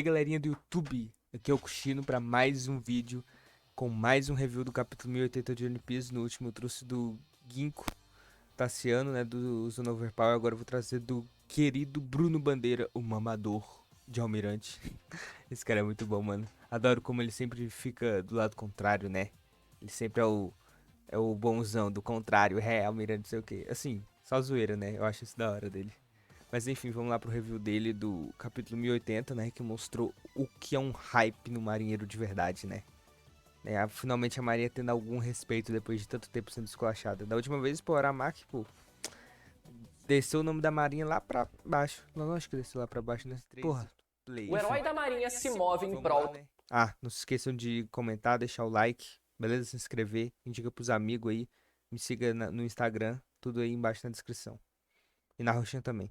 E aí, galerinha do YouTube, aqui é o Kushino para mais um vídeo com mais um review do capítulo 1080 de One Piece. No último eu trouxe do Ginko Tassiano, né, do Zona Overpower. Agora eu vou trazer do querido Bruno Bandeira, o mamador de Almirante. Esse cara é muito bom, mano. Adoro como ele sempre fica do lado contrário, né? Ele sempre é o bonzão do contrário, Almirante, não sei o que. Assim, só zoeira, né? Eu acho isso da hora dele. Mas enfim, vamos lá pro review dele do capítulo 1080, né? Que mostrou o que é um hype no marinheiro de verdade, né? Finalmente a marinha tendo algum respeito depois de tanto tempo sendo esculachada. Da última vez, pô, o Aramaki, pô, desceu o nome da marinha lá pra baixo. Não, acho que desceu lá pra baixo nesse trecho. Porra, o herói da marinha se move em prol... né? Ah, não se esqueçam de comentar, deixar o like, beleza? Se inscrever, indica pros amigos aí. Me siga no Instagram, tudo aí embaixo na descrição. E na roxinha também.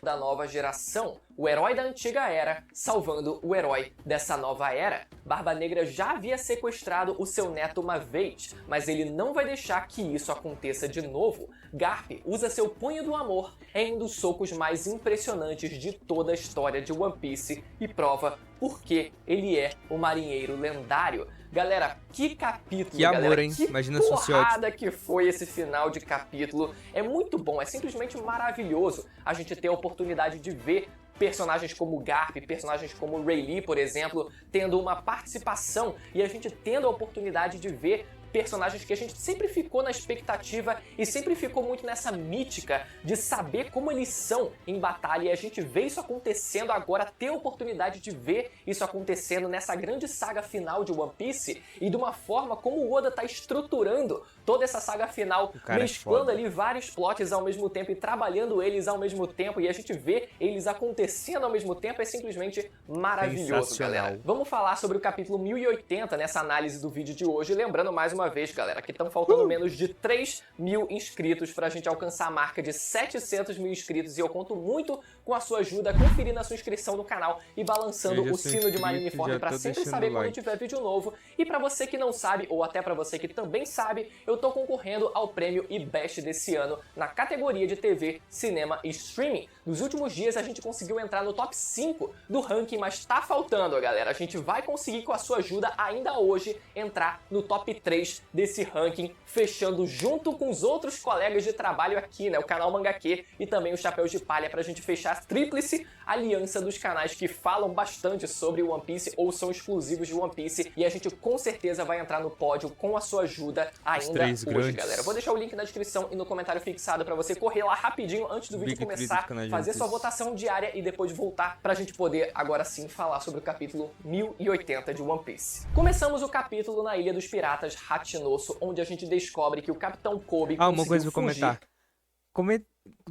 Da nova geração, o herói da antiga era, salvando o herói dessa nova era. Barba Negra já havia sequestrado o seu neto uma vez, mas ele não vai deixar que isso aconteça de novo. Garp usa seu punho do amor em um dos socos mais impressionantes de toda a história de One Piece e prova por que ele é o marinheiro lendário. Galera, que capítulo, que amor, galera, hein? que Imagina se fosse ótimo. porrada que foi esse final de capítulo. É muito bom, é simplesmente maravilhoso a gente ter a oportunidade de ver personagens como Garp, personagens como Rayleigh, por exemplo, tendo uma participação e a gente tendo a oportunidade de ver personagens que a gente sempre ficou na expectativa e sempre ficou muito nessa mítica de saber como eles são em batalha, e a gente vê isso acontecendo agora, ter a oportunidade de ver isso acontecendo nessa grande saga final de One Piece e de uma forma como o Oda tá estruturando toda essa saga final, mesclando ali vários plots ao mesmo tempo e trabalhando eles ao mesmo tempo, e a gente vê eles acontecendo ao mesmo tempo, é simplesmente maravilhoso, galera. Vamos falar sobre o capítulo 1080 nessa análise do vídeo de hoje, lembrando mais uma vez, galera, que estão faltando menos de 3.000 inscritos pra gente alcançar a marca de 700 mil inscritos, e eu conto muito com a sua ajuda, conferindo a sua inscrição no canal e balançando o sino de Marineford pra sempre saber quando tiver vídeo novo. E pra você que não sabe, ou até pra você que também sabe, eu tô concorrendo ao prêmio IBEST desse ano na categoria de TV, cinema e streaming. Nos últimos dias a gente conseguiu entrar no top 5 do ranking, mas tá faltando, galera. A gente vai conseguir, com a sua ajuda, ainda hoje, entrar no top 3 desse ranking, fechando junto com os outros colegas de trabalho aqui, né, o canal Mangaque e também o Chapéus de Palha, pra gente fechar a tríplice aliança dos canais que falam bastante sobre One Piece ou são exclusivos de One Piece, e a gente com certeza vai entrar no pódio com a sua ajuda ainda hoje, galera. Vou deixar o link na descrição e no comentário fixado pra você correr lá rapidinho antes do vídeo começar, fazer sua votação diária e depois voltar pra gente poder agora sim falar sobre o capítulo 1080 de One Piece. Começamos o capítulo na Ilha dos Piratas Hachinoso, onde a gente descobre que o Capitão Kobe uma coisa eu vou comentar.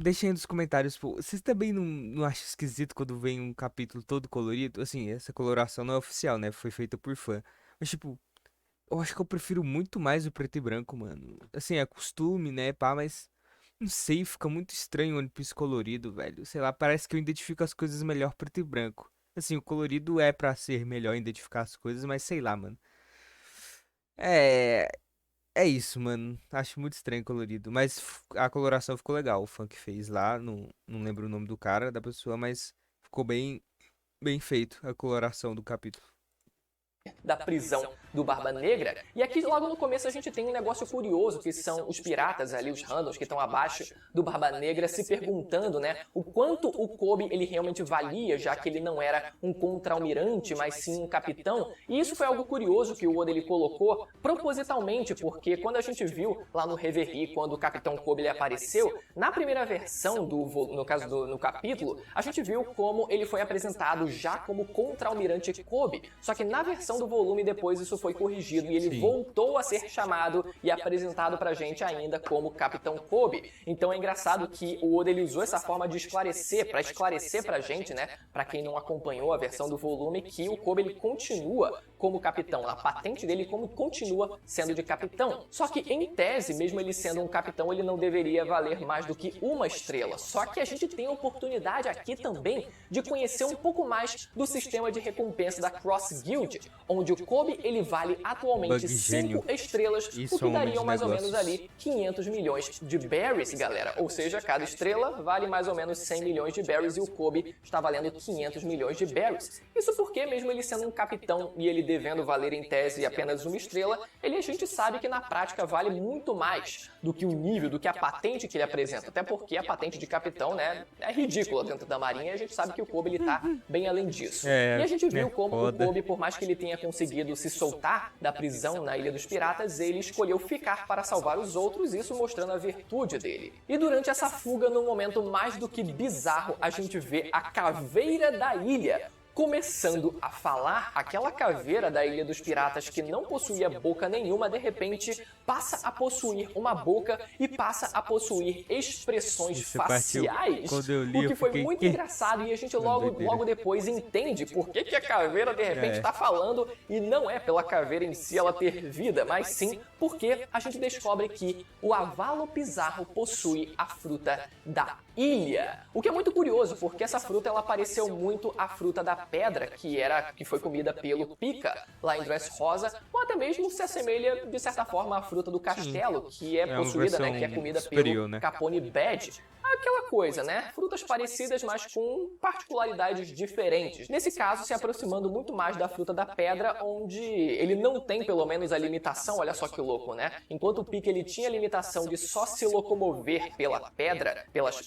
Deixa aí nos comentários, pô, vocês também não acham esquisito quando vem um capítulo todo colorido? Assim, essa coloração não é oficial, né? Foi feita por fã. Mas, tipo, eu acho que eu prefiro muito mais o preto e branco, mano. Assim, é costume, né, pá, mas... Não sei, fica muito estranho o One Piece colorido, velho. Sei lá, parece que eu identifico as coisas melhor preto e branco. Assim, o colorido é pra ser melhor identificar as coisas, mas sei lá, mano. É... É isso, mano. Acho muito estranho colorido. Mas a coloração ficou legal. O fã que fez lá. Não lembro o nome do cara, da pessoa, mas ficou bem feito a coloração do capítulo. Da prisão do Barba Negra. E aqui logo no começo a gente tem um negócio curioso, que são os piratas ali, os randoms que estão abaixo do Barba Negra, se perguntando, né, o quanto o Kobe ele realmente valia, já que ele não era um contra-almirante, mas sim um capitão. E isso foi algo curioso que o Oda ele colocou propositalmente, porque quando a gente viu lá no Reverie, quando o Capitão Kobe ele apareceu, na primeira versão no capítulo, a gente viu como ele foi apresentado já como contra-almirante Kobe, só que na versão do volume depois isso foi corrigido e ele voltou a ser chamado e apresentado pra gente ainda como Capitão Kobe. Então é engraçado que o Oda ele usou essa forma de esclarecer pra gente, né, pra quem não acompanhou a versão do volume, que o Kobe ele continua como capitão, a patente dele continua sendo de capitão. Só que em tese, mesmo ele sendo um capitão, ele não deveria valer mais do que uma estrela. Só que a gente tem a oportunidade aqui também de conhecer um pouco mais do sistema de recompensa da Cross Guild, onde onde o Kobe ele vale atualmente Bug gênio. 5 estrelas, Isso o que é um homem dariam de mais ou negócios. menos ali 500 milhões de berries, galera. Ou seja, cada estrela vale mais ou menos 100 milhões de berries e o Kobe está valendo 500 milhões de berries. Isso porque, mesmo ele sendo um capitão e ele devendo valer em tese apenas uma estrela, a gente sabe que na prática vale muito mais do que o nível, do que a patente que ele apresenta. Até porque a patente de capitão, né, é ridícula dentro da marinha e a gente sabe que o Kobe ele tá bem além disso. E a gente viu como foda. o Kobe, por mais que ele tenha conseguido se soltar da prisão na Ilha dos Piratas, ele escolheu ficar para salvar os outros, isso mostrando a virtude dele. E durante essa fuga, num momento mais do que bizarro, a gente vê a caveira da ilha começando a falar. Aquela caveira da Ilha dos Piratas que não possuía boca nenhuma, de repente passa a possuir uma boca e passa a possuir expressões Essa parte faciais, quando eu li, o que eu foi fiquei, muito "Quê?" engraçado e a gente logo depois entende por que a caveira de repente está falando e não é pela caveira em si ela ter vida, mas sim porque a gente descobre que o Avalo Pizarro possui a fruta da ilha. O que é muito curioso, porque essa fruta ela pareceu muito a fruta da pedra que foi comida pelo Pika lá em Dressrosa, ou até mesmo se assemelha de certa forma à fruta do castelo, que é uma possuída, né, versão que é comida superior, pelo né? Capone Bad. Aquela coisa, né? Frutas parecidas, mas com particularidades diferentes. Nesse caso, se aproximando muito mais da fruta da pedra, onde ele não tem, pelo menos, a limitação, olha só que louco, né? Enquanto o Pika ele tinha a limitação de só se locomover pelas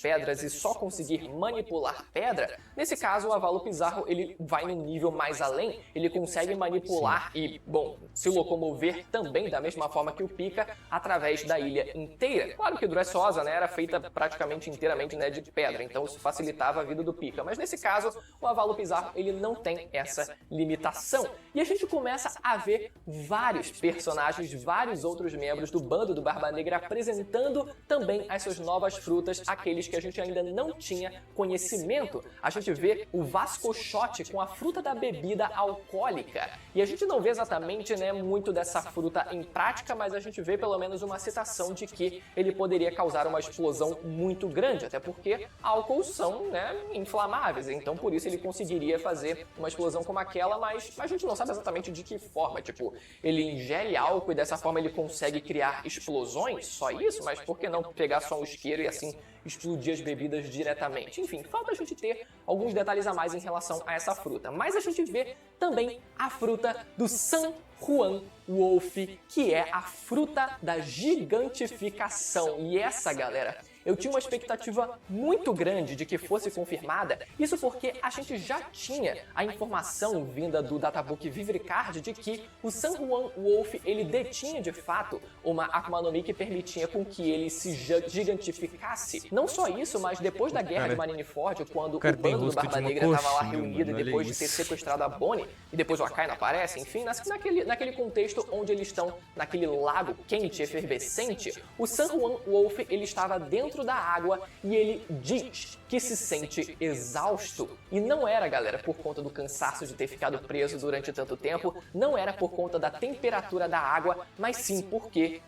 pedras e só conseguir manipular pedra, nesse caso, o Avalo Pizarro, ele vai num nível mais além, ele consegue manipular e, bom, se locomover também da mesma forma que o Pika, através da ilha inteira. Claro que Dressrosa, né, era feita praticamente inteiramente, né, de pedra, então isso facilitava a vida do Pika. Mas nesse caso, o Avalo Pizarro ele não tem essa limitação. E a gente começa a ver vários personagens, vários outros membros do bando do Barba Negra apresentando também as suas novas frutas, aqueles que a gente ainda não tinha conhecimento. A gente vê o Vascochote com a fruta da bebida alcoólica. E a gente não vê exatamente, né, muito dessa fruta em prática, mas a gente vê pelo menos uma citação de que ele poderia causar uma explosão muito grande, até porque álcools são, né, inflamáveis, então por isso ele conseguiria fazer uma explosão como aquela, mas a gente não sabe exatamente de que forma, tipo, ele ingere álcool e dessa forma ele consegue criar explosões, só isso? Mas por que não pegar só um isqueiro e assim explodir as bebidas diretamente? Enfim, falta a gente ter alguns detalhes a mais em relação a essa fruta, mas a gente vê também a fruta do San Juan Wolf, que é a fruta da gigantificação, e essa, galera, eu tinha uma expectativa muito grande de que fosse confirmada, isso porque a gente já tinha a informação vinda do Databook Vivricard de que o San Juan Wolf, ele detinha de fato uma Akuma no Mi que permitia com que ele se gigantificasse. Não só isso, mas depois da guerra de Marineford, quando o bando do Barba Negra estava lá reunido e depois de ter sequestrado a Bonnie, e depois o Akai não aparece, enfim, naquele contexto onde eles estão naquele lago quente, efervescente, o San Juan Wolf, ele estava dentro da água e ele diz que se sente exausto. E não era, galera, por conta do cansaço de ter ficado preso durante tanto tempo, não era por conta da temperatura da água, mas sim porque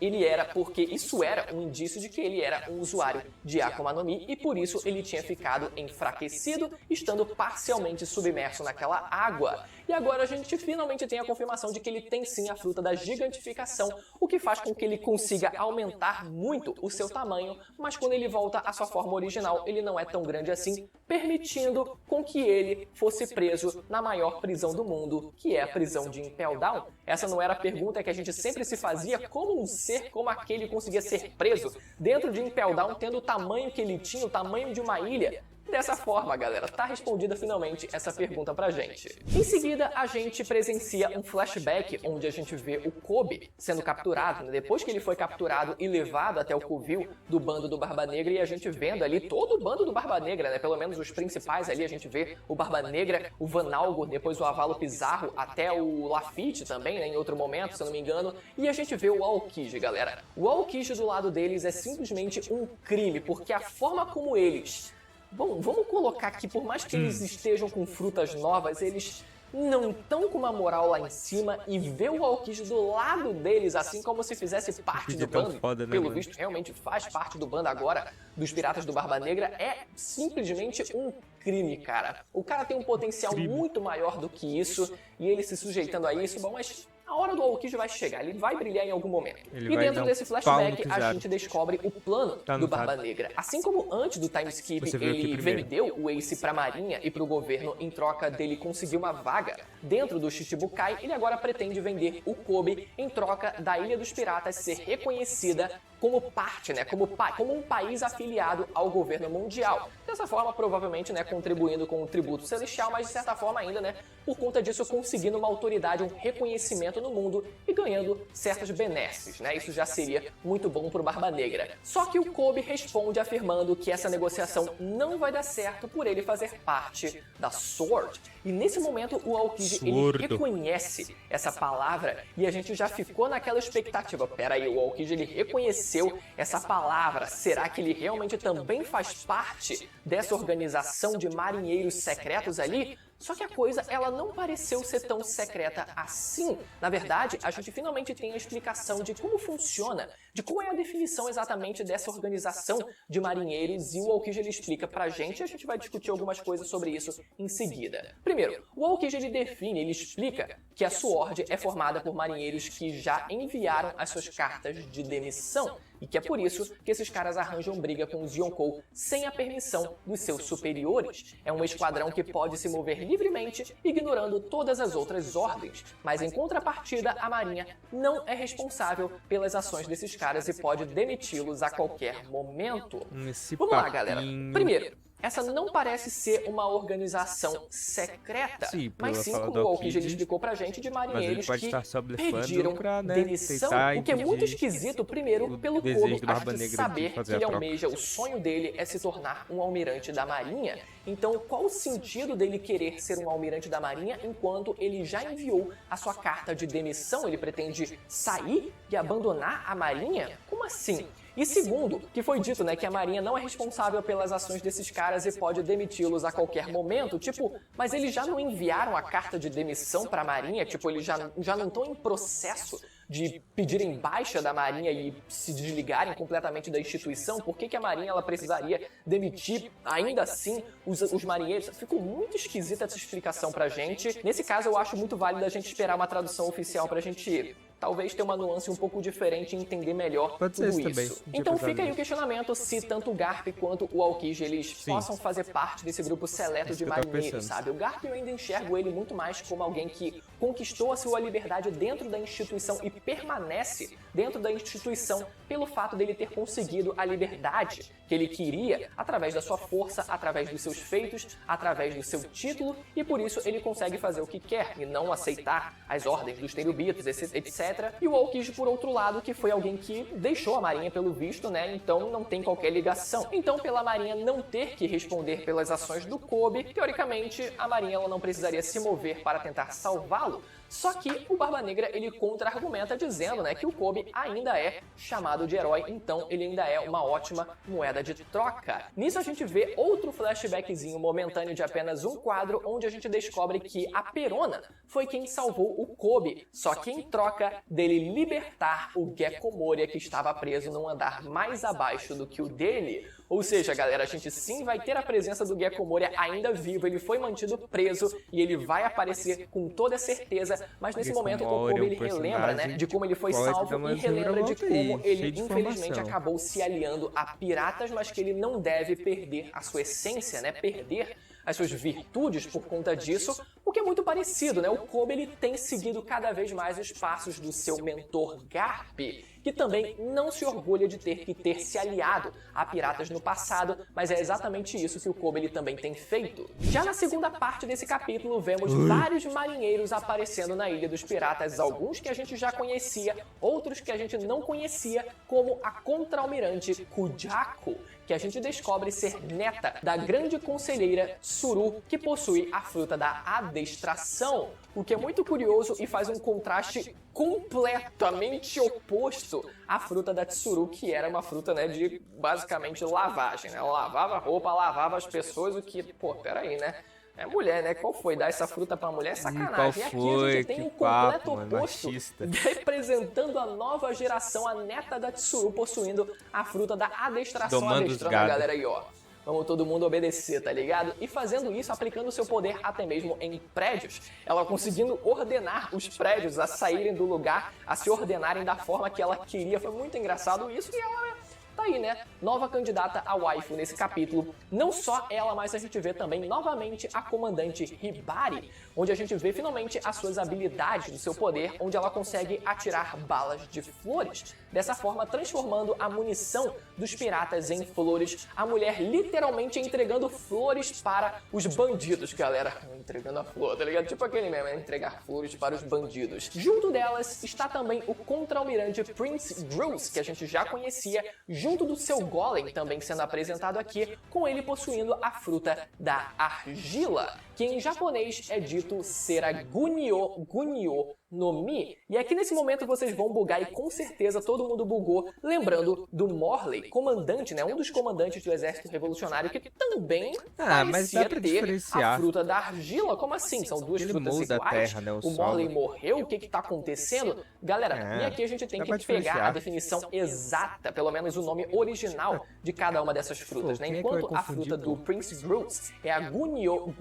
isso era um indício de que ele era um usuário de Akuma no Mi e por isso ele tinha ficado enfraquecido, estando parcialmente submerso naquela água. E agora a gente finalmente tem a confirmação de que ele tem sim a fruta da gigantificação, o que faz com que ele consiga aumentar muito o seu tamanho, mas quando ele volta à sua forma original, ele não é tão grande assim, permitindo com que ele fosse preso na maior prisão do mundo, que é a prisão de Impel Down. Essa não era a pergunta que a gente sempre se fazia, como um ser como aquele conseguia ser preso dentro de Impel Down, tendo o tamanho que ele tinha, o tamanho de uma ilha? Dessa forma, galera, tá respondida finalmente essa pergunta pra gente. Em seguida, a gente presencia um flashback onde a gente vê o Kobe sendo capturado, né? Depois que ele foi capturado e levado até o covil do bando do Barba Negra, e a gente vendo ali todo o bando do Barba Negra, né? Pelo menos os principais ali, a gente vê o Barba Negra, o Van Algor, depois o Avalo Pizarro, até o Lafitte também, né? Em outro momento, se eu não me engano, e a gente vê o Aokiji, galera. O Aokiji do lado deles é simplesmente um crime, porque a forma como eles... Bom, vamos colocar que por mais que eles estejam com frutas novas, eles não estão com uma moral lá em cima, e ver o Aokiji do lado deles, assim como se fizesse parte do bando, foda, né, pelo mano? visto realmente faz parte do bando agora, dos Piratas do Barba Negra, é simplesmente um crime, cara. O cara tem um potencial muito maior do que isso, e ele se sujeitando a isso, bom, mas a hora do Aokiji vai chegar, ele vai brilhar em algum momento. Ele E vai dentro dar um desse pau no flashback, a Kizaru. gente descobre o plano Tá do anotado. Barba Negra. Assim como antes do time skip, Você viu aqui ele primeiro. vendeu o Ace pra Marinha e pro governo em troca dele conseguir uma vaga dentro do Shichibukai, ele agora pretende vender o Kobe em troca da Ilha dos Piratas ser reconhecida como parte, né, como um país afiliado ao governo mundial. Dessa forma, provavelmente, né, contribuindo com o tributo celestial, mas de certa forma ainda, né, por conta disso, conseguindo uma autoridade, um reconhecimento no mundo e ganhando certas benesses, né? Isso já seria muito bom pro Barba Negra. Só que o Kobe responde afirmando que essa negociação não vai dar certo por ele fazer parte da SWORD. E nesse momento, o Aokiji, ele Sword. reconhece essa palavra e a gente já ficou naquela expectativa. Pera aí, o Aokiji, ele reconheceu essa palavra. Será que ele realmente também faz parte dessa organização de marinheiros secretos ali? Só que a coisa, ela não pareceu ser tão secreta assim. Na verdade, a gente finalmente tem a explicação de como funciona, de qual é a definição exatamente dessa organização de marinheiros, e o Aokiji ele explica pra gente, e a gente vai discutir algumas coisas sobre isso em seguida. Primeiro, o Aokiji ele define, ele explica que a SWORD é formada por marinheiros que já enviaram as suas cartas de demissão, e que é por isso que esses caras arranjam briga com os Yonkou sem a permissão dos seus superiores. É um esquadrão que pode se mover livremente, ignorando todas as outras ordens, mas em contrapartida, a Marinha não é responsável pelas ações desses caras e pode demiti-los a qualquer momento. Esse Vamos lá, galera. papinho. Primeiro, essa não parece ser uma organização secreta, Sim, mas pela sim, fala como do o Aokiji Aokiji, explicou pra gente, de mas ele marinheiros pode que estar só blefando pediram pra, né, demissão, tentar o que é muito impedir esquisito, primeiro, o pelo desejo Kobe do a Barba gente Negra de saber que fazer a ele troca. almeja, o sonho dele é se tornar um almirante da Marinha. Então, qual o sentido dele querer ser um almirante da Marinha enquanto ele já enviou a sua carta de demissão? Ele pretende sair e abandonar a Marinha? Como assim? E segundo, que foi dito, né, que a Marinha não é responsável pelas ações desses caras e pode demiti-los a qualquer momento, tipo, mas eles já não enviaram a carta de demissão pra Marinha? Tipo, eles já não estão em processo de pedirem baixa da Marinha e se desligarem completamente da instituição? Por que a Marinha ela precisaria demitir ainda assim os marinheiros? Ficou muito esquisita essa explicação pra gente. Nesse caso, eu acho muito válido a gente esperar uma tradução oficial pra gente talvez ter uma nuance um pouco diferente e entender melhor Pode ser tudo isso também. isso. Não tinha Então pensado fica aí o nisso. questionamento se tanto o Garp quanto o Aokiji eles possam fazer parte desse grupo seleto Isso de que eu tava marinheiros, pensando. sabe? O Garp eu ainda enxergo ele muito mais como alguém que conquistou a sua liberdade dentro da instituição e permanece dentro da instituição pelo fato dele ter conseguido a liberdade que ele queria através da sua força, através dos seus feitos, através do seu título, e por isso ele consegue fazer o que quer e não aceitar as ordens dos Tenryubitos, etc. E o Aokiji, por outro lado, que foi alguém que deixou a Marinha pelo visto, né? Então não tem qualquer ligação. Então, pela Marinha não ter que responder pelas ações do Kobe, teoricamente a Marinha ela não precisaria se mover para tentar salvá-lo. Só que o Barba Negra ele contra-argumenta dizendo, né, que o Kobe ainda é chamado de herói, então ele ainda é uma ótima moeda de troca. Nisso a gente vê outro flashbackzinho momentâneo de apenas um quadro, onde a gente descobre que a Perona foi quem salvou o Kobe, só que em troca dele libertar o Gekko Moria, que estava preso num andar mais abaixo do que o dele. Ou seja, galera, a gente sim vai ter a presença do Gekko Moria ainda vivo, ele foi mantido preso e ele vai aparecer com toda certeza, mas nesse Gekko momento o Moria Kobe é um ele relembra, né, personagem de como ele foi pode dar salvo umas e relembra de reviravoltas como aí, ele cheio de infelizmente informação. acabou se aliando a piratas, mas que ele não deve perder a sua essência, né, perder as suas virtudes por conta disso, o que é muito parecido, né? O Kobe ele tem seguido cada vez mais os passos do seu mentor Garp, que também não se orgulha de ter se aliado a piratas no passado, mas é exatamente isso que o Kobe ele também tem feito. Já na segunda parte desse capítulo, vemos vários marinheiros aparecendo na Ilha dos Piratas, alguns que a gente já conhecia, outros que a gente não conhecia, como a contra-almirante Kujako, que a gente descobre ser neta da grande conselheira Tsuru, que possui a fruta da adestração, o que é muito curioso e faz um contraste completamente oposto à fruta da Tsuru, que era uma fruta, né, de basicamente lavagem, né? Ela lavava a roupa, lavava as pessoas, o que, pô, peraí, né? É mulher, né? Qual foi? Dar essa fruta pra mulher é sacanagem. Qual E aqui a foi? gente tem Que um completo papo, mano, oposto, machista. representando a nova geração, a neta da Tsuru, possuindo a fruta da adestração, Domando os adestrando a gado. galera aí, ó. vamos todo mundo obedecer, tá ligado? E fazendo isso, aplicando seu poder até mesmo em prédios, ela conseguindo ordenar os prédios a saírem do lugar, a se ordenarem da forma que ela queria. Foi muito engraçado isso e ela tá aí, né? Nova candidata a waifu nesse capítulo. Não só ela, mas a gente vê também novamente a comandante Hibari, onde a gente vê finalmente as suas habilidades do seu poder, onde ela consegue atirar balas de flores. Dessa forma, transformando a munição dos piratas em flores. A mulher literalmente entregando flores para os bandidos, galera. Entregando a flor, tá ligado? Tipo aquele mesmo, entregar flores para os bandidos. Junto delas está também o contra-almirante Prince Bruce, que a gente já conhecia, junto do seu golem também sendo apresentado aqui, com ele possuindo a fruta da argila, que em japonês é dito ser a Gunyo no Mi. E aqui nesse momento vocês vão bugar e com certeza todo mundo bugou, lembrando do Morley, comandante, né, um dos comandantes do exército revolucionário que também mas dá parecia pra ter diferenciar. a fruta da argila. Como assim? São duas Ele frutas muda a iguais? terra, né, o O solo. Morley morreu? O que que tá acontecendo? Galera, e aqui a gente tem dá que pra pegar a diferenciar. definição exata, pelo menos o nome original de cada uma dessas frutas, né? Quem é que vai Enquanto a confundir, fruta do Prince Bruce é a Gunyo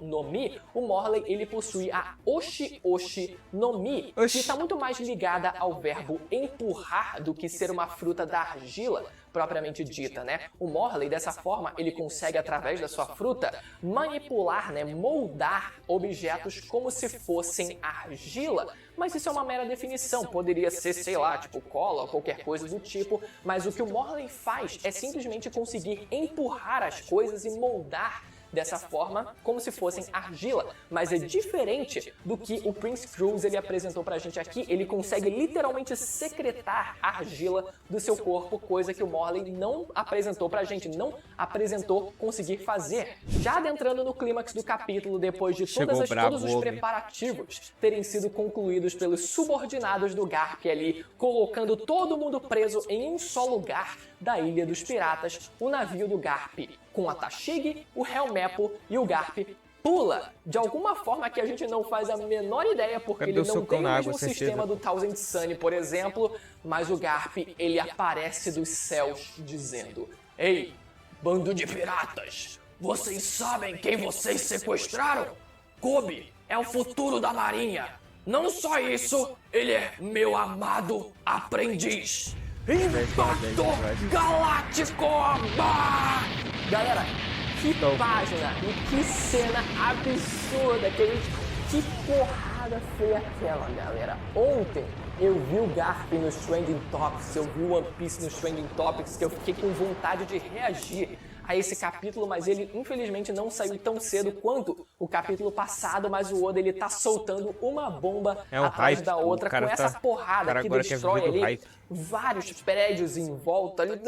no Mi, o Morley ele possui a Oshi no Mi, que está muito mais ligada ao verbo empurrar do que ser uma fruta da argila propriamente dita, né? O Morley, dessa forma, ele consegue, através da sua fruta, manipular, né, moldar objetos como se fossem argila. Mas isso é uma mera definição, poderia ser, sei lá, tipo cola ou qualquer coisa do tipo, mas o que o Morley faz é simplesmente conseguir empurrar as coisas e moldar dessa forma, como se fossem argila, mas é diferente do que o Prince Cruz ele apresentou pra gente aqui. Ele consegue literalmente secretar a argila do seu corpo, coisa que o Morley não apresentou pra gente, não apresentou conseguir fazer. Já adentrando no clímax do capítulo, depois de todos os preparativos terem sido concluídos pelos subordinados do Garp ali, colocando todo mundo preso em um só lugar da Ilha dos Piratas, o navio do Garp, com a Tashigi, o Helmeppo e o Garp pula de alguma forma que a gente não faz a menor ideia, porque ele não tem o mesmo sistema do Thousand Sunny, por exemplo, mas o Garp, ele aparece dos céus dizendo: "Ei, bando de piratas, vocês sabem quem vocês sequestraram? Kobe é o futuro da marinha. Não só isso, ele é meu amado aprendiz. Impacto Galáctico! Bah! Galera, que página e que cena absurda, que porrada foi aquela, galera. Ontem eu vi o Garp nos Trending Topics, eu vi o One Piece nos Trending Topics, que eu fiquei com vontade de reagir a esse capítulo, mas ele infelizmente não saiu tão cedo quanto o capítulo passado, mas o Oda ele tá soltando uma bomba atrás da outra com essa porrada que destrói ali vários prédios em volta ali.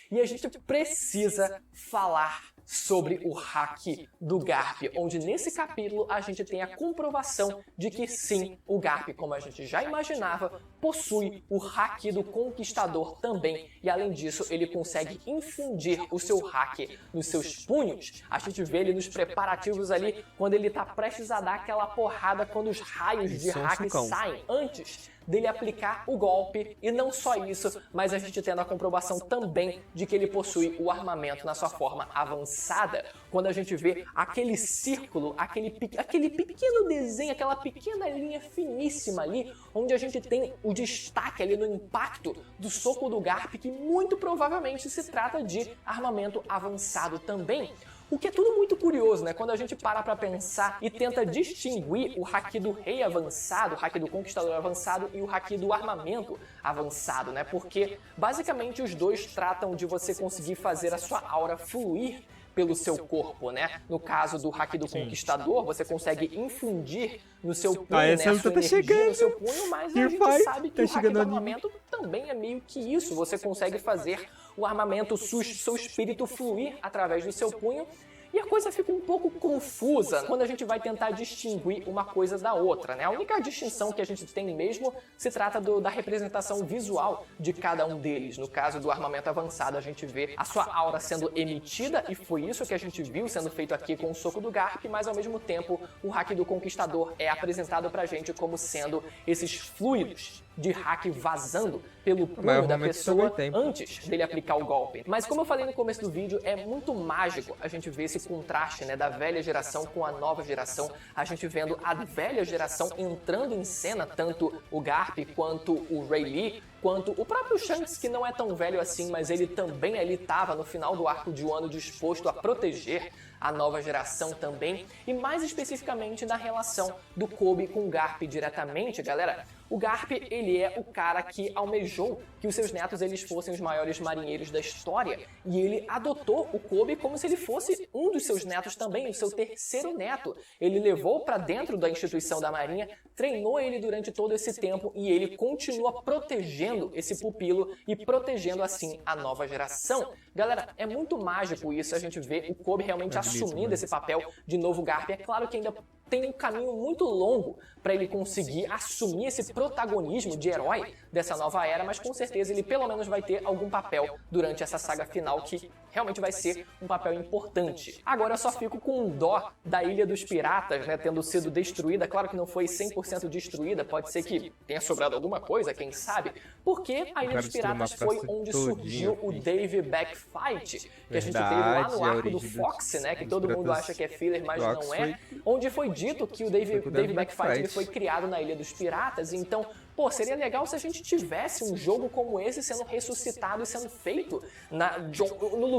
E a gente precisa falar sobre o hack do Garp, onde nesse capítulo a gente tem a comprovação de que sim, o Garp, como a gente já imaginava, possui o hack do Conquistador também, e além disso ele consegue infundir o seu hack nos seus punhos. A gente vê ele nos preparativos ali, quando ele tá prestes a dar aquela porrada, quando os raios de hack saem antes dele aplicar o golpe. E não só isso, mas a gente tendo a comprovação também de que ele possui o armamento na sua forma avançada, quando a gente vê aquele círculo, aquele pequeno desenho, aquela pequena linha finíssima ali, onde a gente tem o destaque ali no impacto do soco do Garp, que muito provavelmente se trata de armamento avançado também. O que é tudo muito curioso, né? Quando a gente para pra pensar e tenta distinguir o haki do rei avançado, o haki do conquistador avançado e o haki do armamento avançado, né? Porque basicamente os dois tratam de você conseguir fazer a sua aura fluir pelo seu corpo, né? No caso do haki do conquistador, você consegue infundir no seu punho, né? A sua energia no seu punho, mas a gente sabe que o haki do armamento também é meio que isso. Você consegue fazer o armamento, seu espírito fluir através do seu punho. E a coisa fica um pouco confusa quando a gente vai tentar distinguir uma coisa da outra, né? A única distinção que a gente tem mesmo se trata da representação visual de cada um deles. No caso do armamento avançado, a gente vê a sua aura sendo emitida, e foi isso que a gente viu sendo feito aqui com o soco do Garp, mas ao mesmo tempo o haki do Conquistador é apresentado pra gente como sendo esses fluidos de hack vazando pelo punho da normalmente pessoa sobre tempo. antes dele aplicar o golpe. Mas como eu falei no começo do vídeo, é muito mágico a gente ver esse contraste, né, da velha geração com a nova geração. A gente vendo a velha geração entrando em cena, tanto o Garp quanto o Rayleigh, quanto o próprio Shanks, que não é tão velho assim, mas ele também ali estava no final do arco de Wano disposto a proteger a nova geração também, e mais especificamente na relação do Kobe com o Garp diretamente, galera. O Garp, ele é o cara que almejou que os seus netos eles fossem os maiores marinheiros da história, e ele adotou o Kobe como se ele fosse um dos seus netos também, o seu terceiro neto. Ele levou para dentro da instituição da Marinha, treinou ele durante todo esse tempo e ele continua protegendo esse pupilo e protegendo assim a nova geração. Galera, é muito mágico isso, a gente vê o Kobe realmente assumindo esse papel de novo Garp. É claro que ainda tem um caminho muito longo para ele conseguir assumir esse protagonismo de herói dessa nova era, mas com certeza ele pelo menos vai ter algum papel durante essa saga final que realmente vai ser um papel importante. Agora eu só fico com dó da Ilha dos Piratas, né, tendo sido destruída. Claro que não foi 100% destruída, pode ser que tenha sobrado alguma coisa, quem sabe, porque a Ilha dos Piratas foi onde surgiu o Dave Backfight, que a gente teve lá no arco do Fox, né, que todo mundo acha que é filler, mas não é, onde foi dito que o Dave Backfight ele foi criado na Ilha dos Piratas. Então, pô, seria legal se a gente tivesse um jogo como esse sendo ressuscitado e sendo feito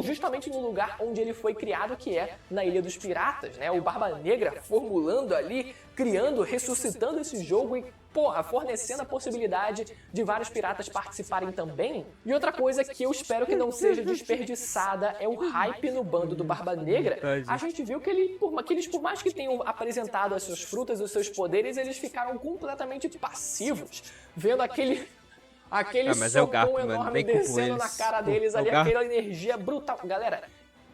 justamente no lugar onde ele foi criado, que é na Ilha dos Piratas, né? O Barba Negra formulando ali, criando, ressuscitando esse jogo e, porra, fornecendo a possibilidade de vários piratas participarem também. E outra coisa que eu espero que não seja desperdiçada é o hype no bando do Barba Negra. A gente viu que eles, por mais que tenham apresentado as suas frutas, os seus poderes, eles ficaram completamente passivos, vendo aquele socão enorme descendo na cara deles ali, aquela energia brutal. Galera,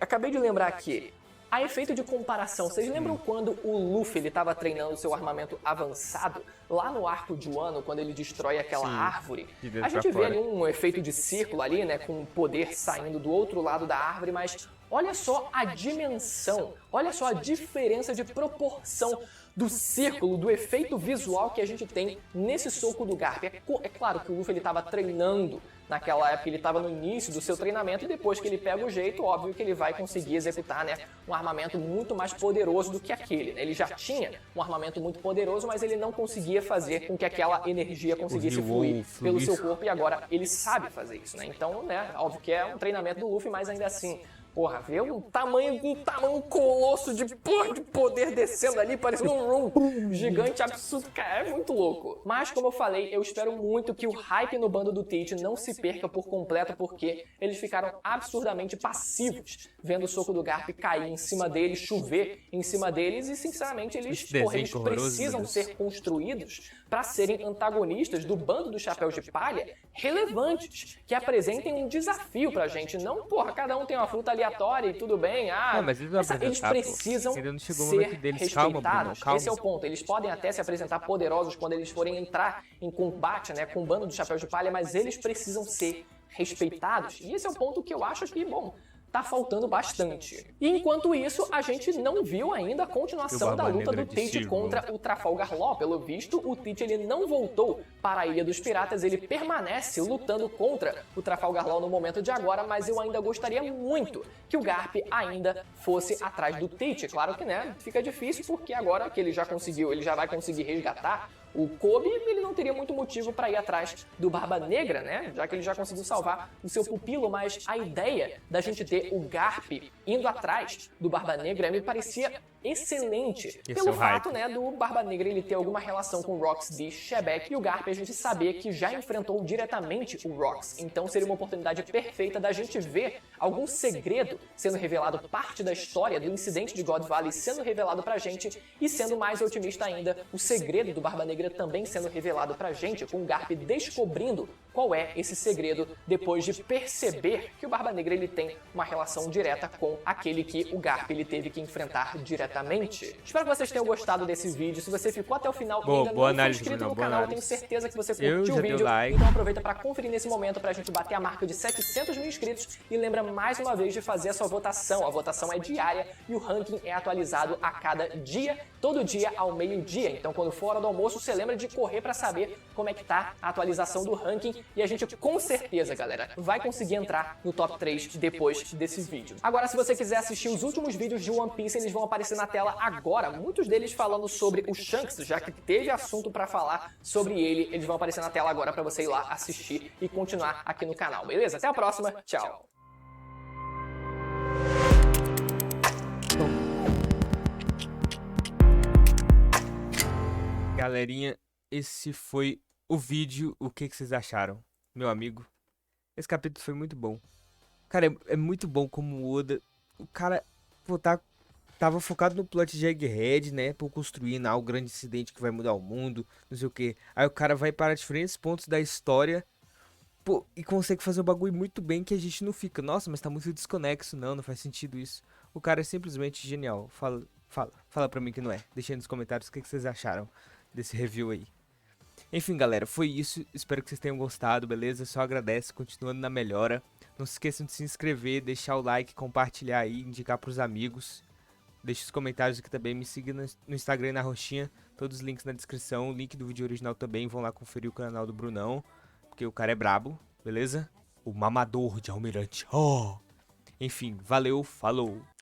acabei de lembrar aqui, a efeito de comparação, vocês lembram quando o Luffy estava treinando seu armamento avançado lá no arco de Wano, quando ele destrói aquela árvore? A gente vê ali um efeito de círculo ali, né, com o poder saindo do outro lado da árvore, mas olha só a dimensão, olha só a diferença de proporção do círculo, do efeito visual que a gente tem nesse soco do Garp. É claro que o Luffy estava treinando naquela época, ele estava no início do seu treinamento, e depois que ele pega o jeito, óbvio que ele vai conseguir executar, né, um armamento muito mais poderoso do que aquele, né? Ele já tinha um armamento muito poderoso, mas ele não conseguia fazer com que aquela energia conseguisse fluir pelo seu corpo, e agora ele sabe fazer isso, né? Então, né, óbvio que é um treinamento do Luffy, mas ainda assim, porra, vê um tamanho colosso de poder descendo ali, parecendo um gigante absurdo, cara, é muito louco. Mas, como eu falei, eu espero muito que o hype no bando do Teach não se perca por completo, porque eles ficaram absurdamente passivos vendo o soco do Garp cair em cima deles, chover em cima deles, e sinceramente eles precisam ser construídos para serem antagonistas do bando do Chapéu de Palha relevantes, que apresentem um desafio pra gente, não, porra, cada um tem uma fruta aleatória e tudo bem, mas eles precisam ainda não chegou ser o momento deles. respeitados. Calma, Bruno, Esse é o ponto, eles podem até se apresentar poderosos quando eles forem entrar em combate, né, com o bando do Chapéu de Palha, mas eles precisam ser respeitados, e esse é o ponto que eu acho que, bom, tá faltando bastante. E enquanto isso, a gente não viu ainda a continuação da luta do Teach contra o Trafalgar Law. Pelo visto, o Teach ele não voltou para a Ilha dos Piratas, ele permanece lutando contra o Trafalgar Law no momento de agora, mas eu ainda gostaria muito que o Garp ainda fosse atrás do Teach. Claro que, né, fica difícil porque agora que ele já vai conseguir resgatar o Kobe, ele não teria muito motivo para ir atrás do Barba Negra, né? Já que ele já conseguiu salvar o seu pupilo, mas a ideia da gente ter o Garp indo atrás do Barba Negra me parecia excelente. Pelo fato, né, do Barba Negra ele ter alguma relação com o Rox de Shebeck, e o Garp a gente saber que já enfrentou diretamente o Rox. Então seria uma oportunidade perfeita da gente ver algum segredo sendo revelado, parte da história do incidente de God Valley sendo revelado pra gente, e sendo mais otimista ainda, o segredo do Barba Negra também sendo revelado pra gente, com o Garp descobrindo qual é esse segredo depois de perceber que o Barba Negra ele tem uma relação direta com aquele que o Garp ele teve que enfrentar diretamente. Espero que vocês tenham gostado desse vídeo. Se você ficou até o final e ainda não foi inscrito no canal, eu tenho certeza que você curtiu o vídeo. Então aproveita para conferir nesse momento pra gente bater a marca de 700 mil inscritos e lembra mais uma vez de fazer a sua votação. A votação é diária e o ranking é atualizado a cada dia, todo dia ao meio-dia. Então quando for hora do almoço, você lembra de correr pra saber como é que tá a atualização do ranking e a gente com certeza, galera, vai conseguir entrar no top 3 depois desse vídeo. Agora, se você quiser assistir os últimos vídeos de One Piece, eles vão aparecer na tela agora, muitos deles falando sobre o Shanks, já que teve assunto pra falar sobre ele, eles vão aparecer na tela agora pra você ir lá assistir e continuar aqui no canal, beleza? Até a próxima, tchau! Galerinha, esse foi o vídeo. O que vocês acharam, meu amigo? Esse capítulo foi muito bom. Cara, é muito bom como o Oda... O cara, pô, tava focado no plot de Egghead, né? Por construir o grande incidente que vai mudar o mundo, não sei o que. Aí o cara vai para diferentes pontos da história, pô, e consegue fazer o bagulho muito bem que a gente não fica. Nossa, mas tá muito desconexo. Não faz sentido isso. O cara é simplesmente genial. Fala pra mim que não é. Deixa aí nos comentários o que vocês acharam desse review aí. Enfim, galera, foi isso. Espero que vocês tenham gostado, beleza? Só agradece, continuando na melhora. Não se esqueçam de se inscrever, deixar o like, compartilhar aí, indicar pros amigos. Deixe os comentários aqui também, me siga no Instagram e na roxinha. Todos os links na descrição, o link do vídeo original também. Vão lá conferir o canal do Brunão, porque o cara é brabo, beleza? O mamador de almirante. Oh! Enfim, valeu, falou!